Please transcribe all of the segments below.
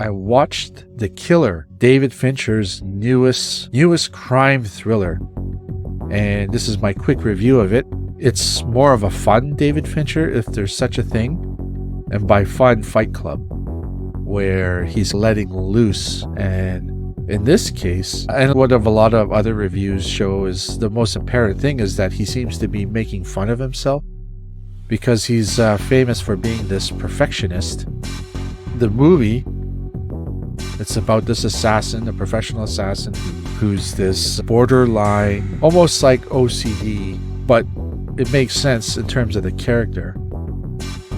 I watched The Killer, David Fincher's newest crime thriller. And this is my quick review of it. It's more of a fun David Fincher, if there's such a thing. And by fun, Fight Club, where he's letting loose. And in this case, and what a lot of other reviews show, is the most apparent thing is that he seems to be making fun of himself, because he's famous for being this perfectionist. The movie, it's about this assassin, a professional assassin, who's this borderline, almost like OCD, but it makes sense in terms of the character,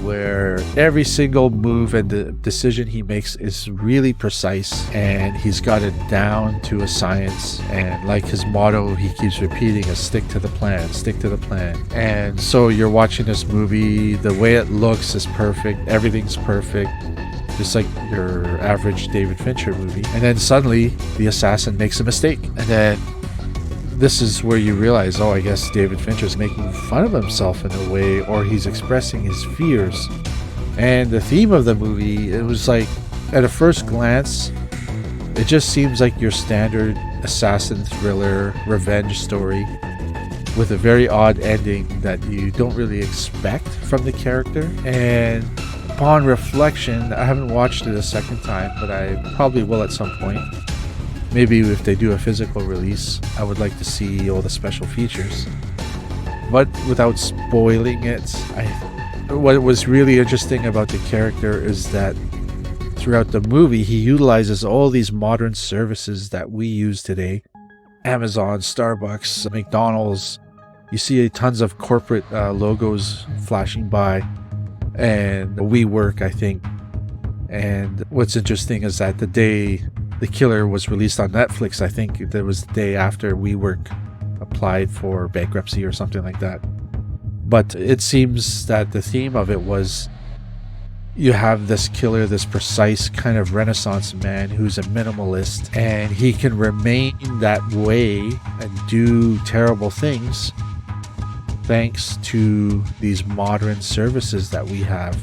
where every single move and the decision he makes is really precise, and he's got it down to a science. And like his motto, he keeps repeating is stick to the plan, stick to the plan. And so you're watching this movie, the way it looks is perfect, everything's perfect, just like your average David Fincher movie. And then suddenly the assassin makes a mistake, and then this is where you realize, oh, I guess David Fincher's making fun of himself in a way, or he's expressing his fears. And the theme of the movie, it was like, at a first glance, it just seems like your standard assassin thriller revenge story with a very odd ending that you don't really expect from the character. And upon reflection, I haven't watched it a second time, but I probably will at some point. Maybe if they do a physical release, I would like to see all the special features. But without spoiling it, what was really interesting about the character is that throughout the movie, he utilizes all these modern services that we use today. Amazon, Starbucks, McDonald's. You see tons of corporate logos flashing by. And WeWork, I think. And what's interesting is that the day The Killer was released on Netflix, I think that was the day after WeWork applied for bankruptcy or something like that. But it seems that the theme of it was, you have this killer, this precise kind of Renaissance man who's a minimalist, and he can remain that way and do terrible things thanks to these modern services that we have,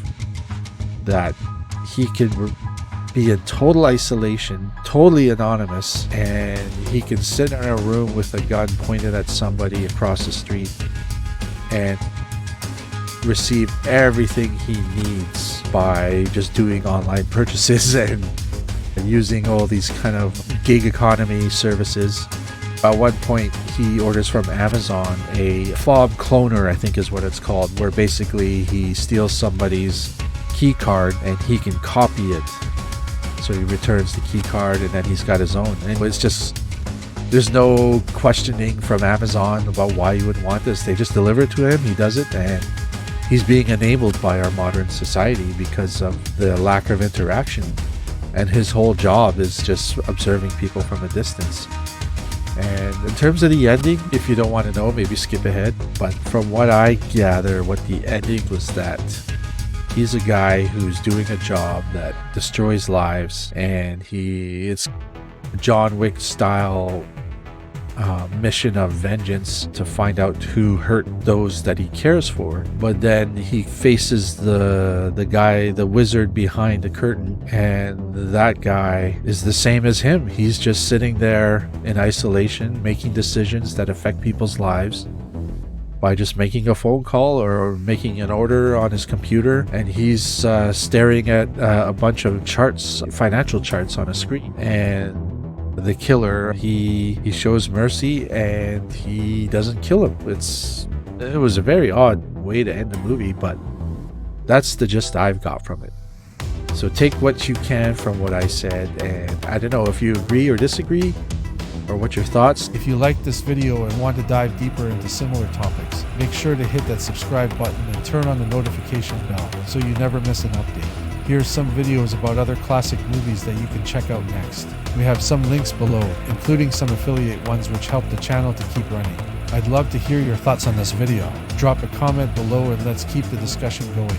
that he can be in total isolation, totally anonymous, and he can sit in a room with a gun pointed at somebody across the street and receive everything he needs by just doing online purchases and using all these kind of gig economy services. At one point, he orders from Amazon a fob cloner, I think is what it's called, where basically he steals somebody's key card and he can copy it. So he returns the key card and then he's got his own. And it's just, there's no questioning from Amazon about why you would want this. They just deliver it to him, he does it, and he's being enabled by our modern society because of the lack of interaction. And his whole job is just observing people from a distance. And in terms of the ending, if you don't want to know, maybe skip ahead. But from what I gather, what the ending was, that he's a guy who's doing a job that destroys lives, and it's John Wick style mission of vengeance to find out who hurt those that he cares for. But then he faces the guy, the wizard behind the curtain, and that guy is the same as him. He's just sitting there in isolation, making decisions that affect people's lives by just making a phone call or making an order on his computer, and he's staring at a bunch of charts, financial charts on a screen. And the killer, he shows mercy and he doesn't kill him. It was a very odd way to end the movie, but that's the gist I've got from it. So take what you can from what I said, and I don't know if you agree or disagree, or what your thoughts. If you like this video and want to dive deeper into similar topics, make sure to hit that subscribe button and turn on the notification bell so you never miss an update. Here's some videos about other classic movies that you can check out next. We have some links below, including some affiliate ones which help the channel to keep running. I'd love to hear your thoughts on this video. Drop a comment below and let's keep the discussion going.